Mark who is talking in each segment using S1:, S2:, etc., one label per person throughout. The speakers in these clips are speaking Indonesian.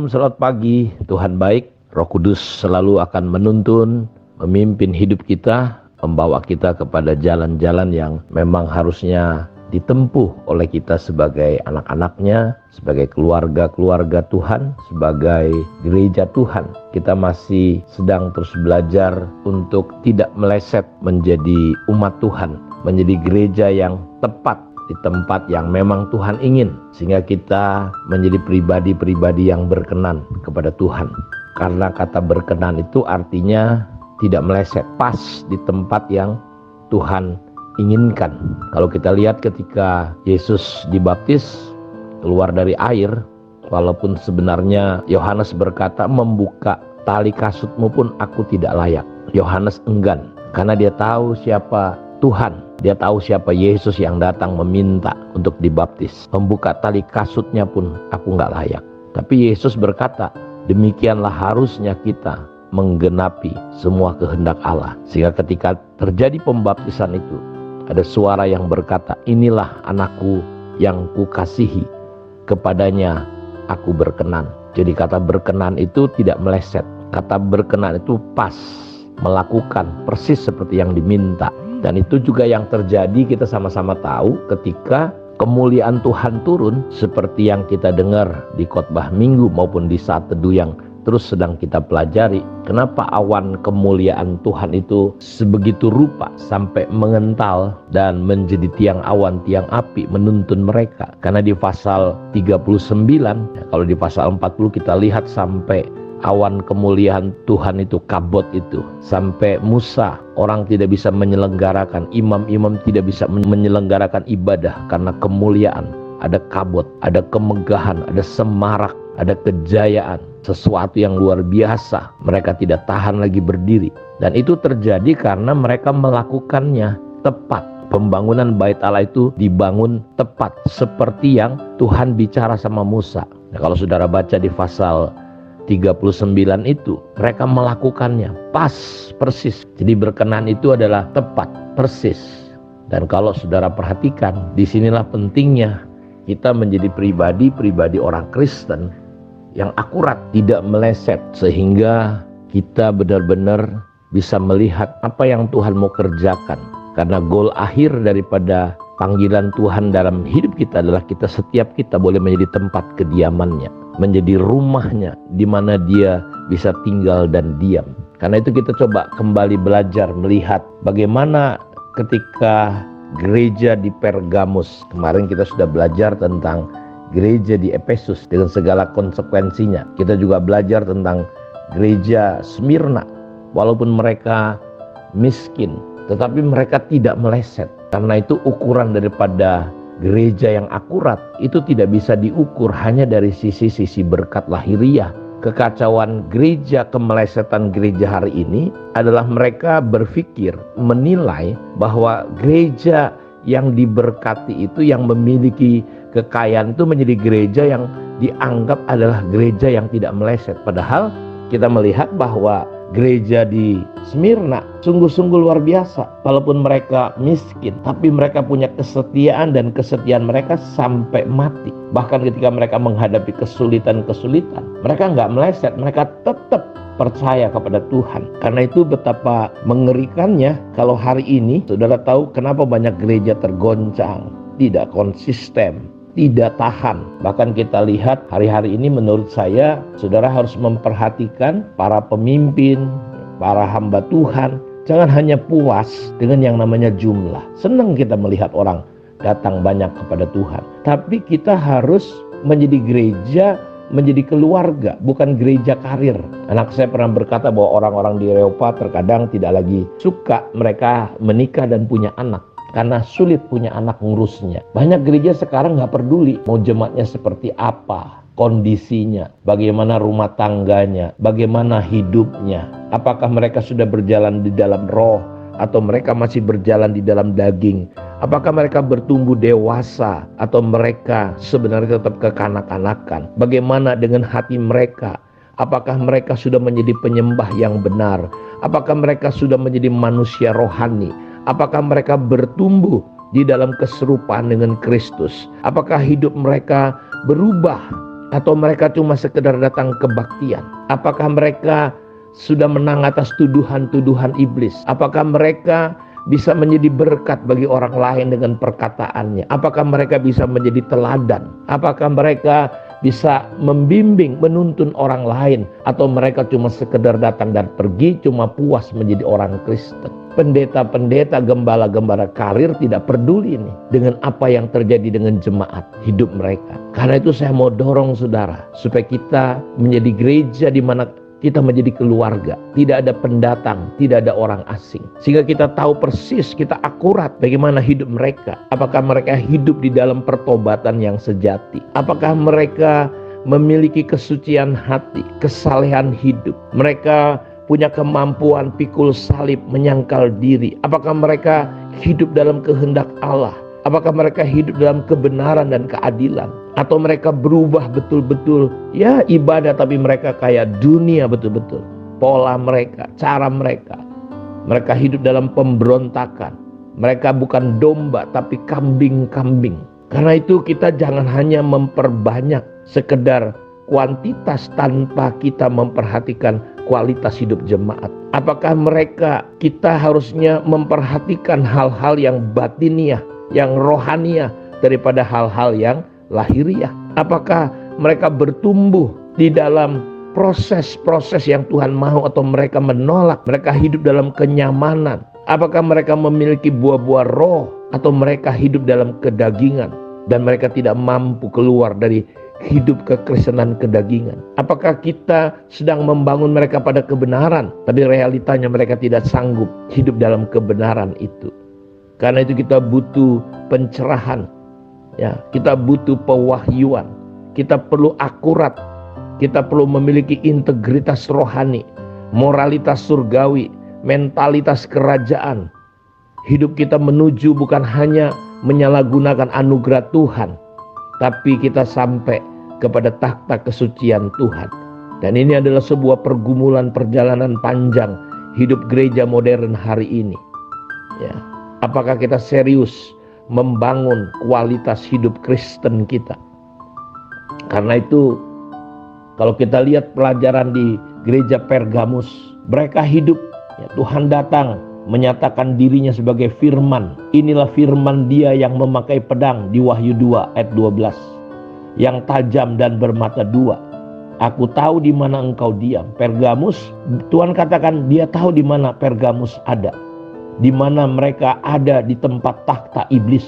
S1: Shalom, selamat pagi. Tuhan baik, Roh Kudus selalu akan menuntun, memimpin hidup kita, membawa kita kepada jalan-jalan yang memang harusnya ditempuh oleh kita sebagai anak-anaknya, sebagai keluarga-keluarga Tuhan, sebagai gereja Tuhan. Kita masih sedang terus belajar untuk tidak meleset menjadi umat Tuhan, menjadi gereja yang tepat di tempat yang memang Tuhan ingin, sehingga kita menjadi pribadi-pribadi yang berkenan kepada Tuhan. Karena kata berkenan itu artinya tidak meleset, pas di tempat yang Tuhan inginkan. Kalau kita lihat ketika Yesus dibaptis keluar dari air, walaupun sebenarnya Yohanes berkata, membuka tali kasutmu pun aku tidak layak. Yohanes enggan karena dia tahu siapa Tuhan. Dia tahu siapa Yesus yang datang meminta untuk dibaptis. Membuka tali kasutnya pun aku nggak layak. Tapi Yesus berkata, demikianlah harusnya kita menggenapi semua kehendak Allah. Sehingga ketika terjadi pembaptisan itu, ada suara yang berkata, inilah anakku yang kukasihi, kepadanya aku berkenan. Jadi kata berkenan itu tidak meleset. Kata berkenan itu pas, melakukan persis seperti yang diminta. Dan itu juga yang terjadi, kita sama-sama tahu ketika kemuliaan Tuhan turun seperti yang kita dengar di khotbah minggu maupun di saat teduh yang terus sedang kita pelajari. Kenapa awan kemuliaan Tuhan itu sebegitu rupa sampai mengental dan menjadi tiang awan, tiang api menuntun mereka? Karena di pasal 39, kalau di pasal 40 kita lihat sampai awan kemuliaan Tuhan itu, kabot itu, sampai Musa, orang tidak bisa menyelenggarakan, imam-imam tidak bisa menyelenggarakan ibadah karena kemuliaan. Ada kabot, ada kemegahan, ada semarak, ada kejayaan, sesuatu yang luar biasa. Mereka tidak tahan lagi berdiri. Dan itu terjadi karena mereka melakukannya tepat. Pembangunan bait Allah itu dibangun tepat seperti yang Tuhan bicara sama Musa. Nah, kalau saudara baca di pasal 39 itu, mereka melakukannya pas, persis. Jadi berkenan itu adalah tepat, persis. Dan kalau saudara perhatikan, disinilah pentingnya kita menjadi pribadi-pribadi orang Kristen yang akurat, tidak meleset, sehingga kita benar-benar bisa melihat apa yang Tuhan mau kerjakan. Karena goal akhir daripada panggilan Tuhan dalam hidup kita adalah setiap kita boleh menjadi tempat kediamannya, menjadi rumahnya, di mana dia bisa tinggal dan diam. Karena itu kita coba kembali belajar melihat bagaimana ketika gereja di Pergamus. Kemarin kita sudah belajar tentang gereja di Efesus dengan segala konsekuensinya. Kita juga belajar tentang gereja Smyrna. Walaupun mereka miskin, tetapi mereka tidak meleset. Karena itu ukuran daripada gereja yang akurat itu tidak bisa diukur hanya dari sisi-sisi berkat lahiriah. Kekacauan gereja, kemelesetan gereja hari ini adalah mereka berpikir, menilai bahwa gereja yang diberkati itu, yang memiliki kekayaan itu menjadi gereja yang dianggap adalah gereja yang tidak meleset. Padahal kita melihat bahwa gereja di Smyrna sungguh-sungguh luar biasa. Walaupun mereka miskin, tapi mereka punya kesetiaan, dan kesetiaan mereka sampai mati. Bahkan ketika mereka menghadapi kesulitan-kesulitan, mereka nggak meleset, mereka tetap percaya kepada Tuhan. Karena itu betapa mengerikannya kalau hari ini saudara tahu kenapa banyak gereja tergoncang, tidak konsisten, tidak tahan. Bahkan kita lihat hari-hari ini, menurut saya saudara harus memperhatikan para pemimpin, para hamba Tuhan. Jangan hanya puas dengan yang namanya jumlah. Senang kita melihat orang datang banyak kepada Tuhan, tapi kita harus menjadi gereja, menjadi keluarga, bukan gereja karir. Anak saya pernah berkata bahwa orang-orang di Eropa terkadang tidak lagi suka mereka menikah dan punya anak, karena sulit punya anak ngurusnya. Banyak gereja sekarang gak peduli mau jemaatnya seperti apa, kondisinya, bagaimana rumah tangganya, bagaimana hidupnya. Apakah mereka sudah berjalan di dalam roh, atau mereka masih berjalan di dalam daging. Apakah mereka bertumbuh dewasa, atau mereka sebenarnya tetap kekanak-kanakan. Bagaimana dengan hati mereka? Apakah mereka sudah menjadi penyembah yang benar? Apakah mereka sudah menjadi manusia rohani? Apakah mereka bertumbuh di dalam keserupaan dengan Kristus? Apakah hidup mereka berubah Atau mereka cuma sekedar datang kebaktian? Apakah mereka sudah menang atas tuduhan-tuduhan iblis? Apakah mereka bisa menjadi berkat bagi orang lain dengan perkataannya? Apakah mereka bisa menjadi teladan? Apakah mereka bisa membimbing, menuntun orang lain? Atau mereka cuma sekedar datang dan pergi, cuma puas menjadi orang Kristen? Pendeta-pendeta, gembala-gembala karir tidak peduli nih dengan apa yang terjadi dengan jemaat hidup mereka. Karena itu saya mau dorong saudara, supaya kita menjadi gereja di mana kita menjadi keluarga. Tidak ada pendatang, tidak ada orang asing. Sehingga kita tahu persis, kita akurat bagaimana hidup mereka. Apakah mereka hidup di dalam pertobatan yang sejati? Apakah mereka memiliki kesucian hati, kesalehan hidup? Mereka punya kemampuan pikul salib, menyangkal diri? Apakah mereka hidup dalam kehendak Allah? Apakah mereka hidup dalam kebenaran dan keadilan? Atau mereka berubah betul-betul, ya ibadah tapi mereka kayak dunia betul-betul? Pola mereka, cara mereka, mereka hidup dalam pemberontakan. Mereka bukan domba tapi kambing-kambing. Karena itu kita jangan hanya memperbanyak sekedar kuantitas tanpa kita memperhatikan kualitas hidup jemaat. Apakah kita harusnya memperhatikan hal-hal yang batiniah, yang rohaniah daripada hal-hal yang lahiriah? Apakah mereka bertumbuh di dalam proses-proses yang Tuhan mau, atau mereka menolak? Mereka hidup dalam kenyamanan. Apakah mereka memiliki buah-buah roh, atau mereka hidup dalam kedagingan dan mereka tidak mampu keluar dari hidup kekristenan kedagingan? Apakah kita sedang membangun mereka pada kebenaran, tapi realitanya mereka tidak sanggup hidup dalam kebenaran itu? Karena itu kita butuh pencerahan, ya, kita butuh pewahyuan, kita perlu akurat, kita perlu memiliki integritas rohani, moralitas surgawi, mentalitas kerajaan. Hidup kita menuju bukan hanya menyalahgunakan anugerah Tuhan, tapi kita sampai kepada takhta kesucian Tuhan. Dan ini adalah sebuah pergumulan perjalanan panjang hidup gereja modern hari ini, ya. Apakah kita serius membangun kualitas hidup Kristen kita? Karena itu kalau kita lihat pelajaran di gereja Pergamus, mereka hidup, ya, Tuhan datang menyatakan dirinya sebagai firman. Inilah firman Dia yang memakai pedang di Wahyu 2 ayat 12, yang tajam dan bermata dua. Aku tahu di mana engkau diam, Pergamus. Tuhan katakan Dia tahu di mana Pergamus ada, di mana mereka ada di tempat takhta iblis,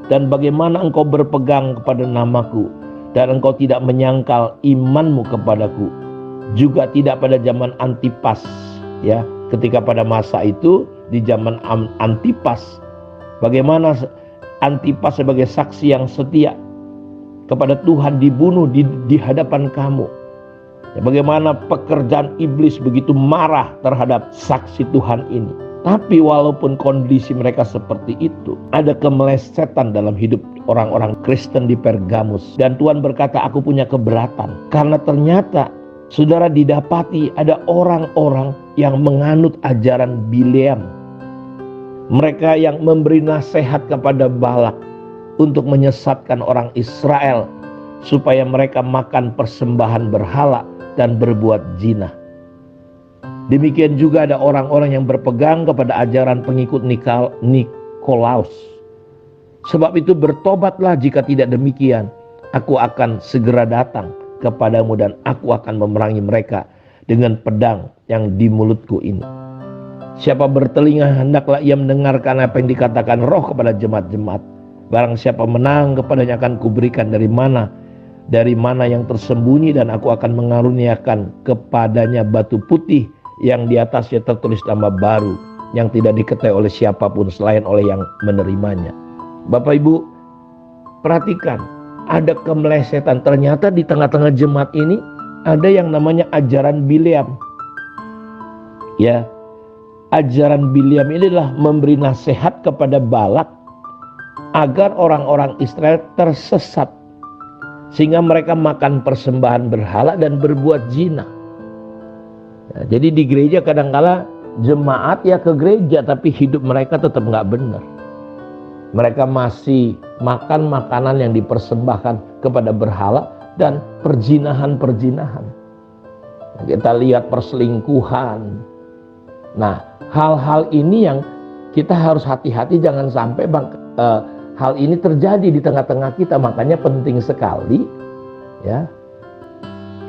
S1: dan bagaimana engkau berpegang kepada namaku, dan engkau tidak menyangkal imanmu kepadaku, juga tidak pada zaman Antipas, ya, ketika pada masa itu di zaman Antipas, bagaimana Antipas sebagai saksi yang setia kepada Tuhan dibunuh di hadapan kamu, ya, bagaimana pekerjaan iblis begitu marah terhadap saksi Tuhan ini. Tapi walaupun kondisi mereka seperti itu, ada kemelesetan dalam hidup orang-orang Kristen di Pergamus. Dan Tuhan berkata, aku punya keberatan. Karena ternyata saudara didapati ada orang-orang yang menganut ajaran Bileam. Mereka yang memberi nasihat kepada Balak untuk menyesatkan orang Israel supaya mereka makan persembahan berhala dan berbuat zina. Demikian juga ada orang-orang yang berpegang kepada ajaran pengikut Nikolaus. Sebab itu bertobatlah, jika tidak demikian aku akan segera datang kepadamu dan aku akan memerangi mereka dengan pedang yang di mulutku ini. Siapa bertelinga hendaklah ia mendengarkan apa yang dikatakan Roh kepada jemaat-jemaat. Barang siapa menang, kepadanya akan kuberikan dari mana yang tersembunyi, dan aku akan mengaruniakan kepadanya batu putih yang di atasnya tertulis nama baru, yang tidak diketahui oleh siapapun selain oleh yang menerimanya. Bapak Ibu, perhatikan, ada kemelesetan. Ternyata di tengah-tengah jemaat ini ada yang namanya ajaran Bileam. Ya, ajaran Bileam ini adalah memberi nasihat kepada Balak agar orang-orang Israel tersesat, sehingga mereka makan persembahan berhala dan berbuat zina. Ya, jadi di gereja kadang-kala jemaat ya ke gereja, tapi hidup mereka tetap nggak benar. Mereka masih makan makanan yang dipersembahkan kepada berhala dan perjinahan-perjinahan. Kita lihat perselingkuhan. Nah, hal-hal ini yang kita harus hati-hati, jangan sampai hal ini terjadi di tengah-tengah kita. Makanya penting sekali ya,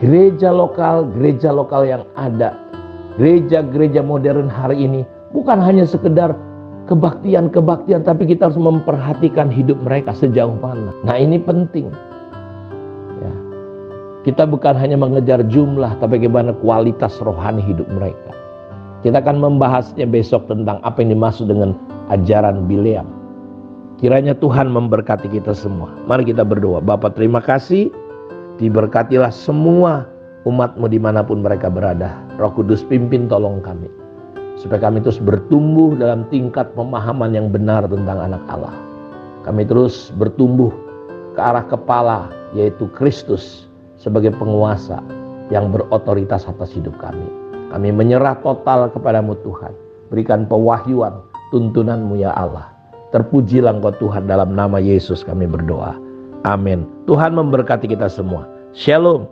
S1: gereja lokal yang ada, gereja-gereja modern hari ini bukan hanya sekedar kebaktian, tapi kita harus memperhatikan hidup mereka sejauh mana. Nah, ini penting. Ya. Kita bukan hanya mengejar jumlah, tapi bagaimana kualitas rohani hidup mereka. Kita akan membahasnya besok tentang apa yang dimaksud dengan ajaran Bileam. Kiranya Tuhan memberkati kita semua. Mari kita berdoa. Bapa, terima kasih. Diberkatilah semua umat-Mu dimanapun mereka berada. Roh Kudus pimpin, tolong kami, supaya kami terus bertumbuh dalam tingkat pemahaman yang benar tentang anak Allah. Kami terus bertumbuh ke arah kepala, yaitu Kristus sebagai penguasa yang berotoritas atas hidup kami. Kami menyerah total kepadamu Tuhan. Berikan pewahyuan, tuntunan-Mu ya Allah. Terpujilah Engkau Tuhan, dalam nama Yesus kami berdoa. Amin. Tuhan memberkati kita semua. Shalom.